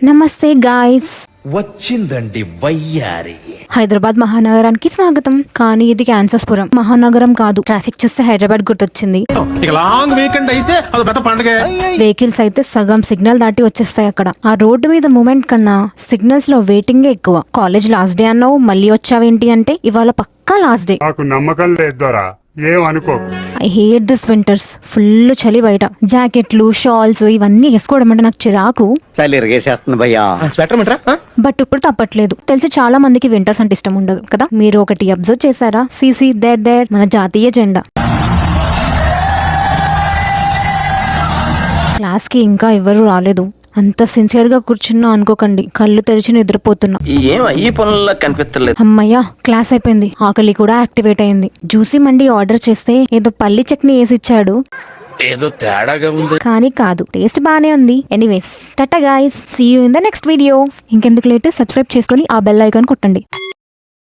నమస్తే గాయ్స్, వచ్చిందండి వయ్యారి. హైదరాబాద్ మహానగరానికి స్వాగతం. కానీ ఇది క్యాన్సర్స్పురం, మహానగరం కాదు. ట్రాఫిక్ చూస్తే హైదరాబాద్ గుర్తొచ్చింది. వెహికల్స్ అయితే సగం సిగ్నల్ దాటి వచ్చేస్తాయి అక్కడ. ఆ రోడ్డు మీద మూమెంట్ కన్నా సిగ్నల్స్ లో వెయిటింగే ఎక్కువ. కాలేజ్ లాస్ట్ డే అన్నావు, మళ్ళీ వచ్చావేంటి అంటే ఇవాళ పక్కా లాస్ట్ డే. నాకు నమ్మకం లేదురా, ఏమనుకో. I hate this winters. Full చలి బయట. జాకెట్లు, షాల్స్ ఇవన్నీ వేసుకోవడం అంటే నాకు చిరాకు. చలి ఇరిగేసేస్తుంది భయ్యా. స్వెటర్ మంటారా? బట్ ఇప్పుడు తప్పట్లేదు. తెలిసి చాలా మందికి వింటర్స్ అంటే ఇష్టం ఉండదు కదా. మీరు ఒకటి అబ్జర్వ్ చేశారా? సీసీ దేర్ మన జాతీయ జెండా. క్లాస్ కి ఇంకా ఎవరు రాలేదు. అంత సిన్సియర్ గా కూర్చున్నా అనుకోకండి, కళ్ళు తెరిచి నిద్రపోతున్నా. ఈ పనుల్లో కనిపించలేదు. అమ్మయ్యా, క్లాస్ అయిపోయింది. ఆకలి కూడా యాక్టివేట్ అయింది. జ్యూసీ మండి ఆర్డర్ చేస్తే ఏదో పల్లి చట్నీ వేసి ఇచ్చాడు. ఏదో తేడాగా ఉంది కానీ కాదు, టేస్ట్ బానే ఉంది. Anyways, tata guys, see you in the next video. ఇంకెందుకు లేట్, సబ్స్క్రైబ్ చేసుకొని ఆ బెల్ ఐకాన్ కొట్టండి.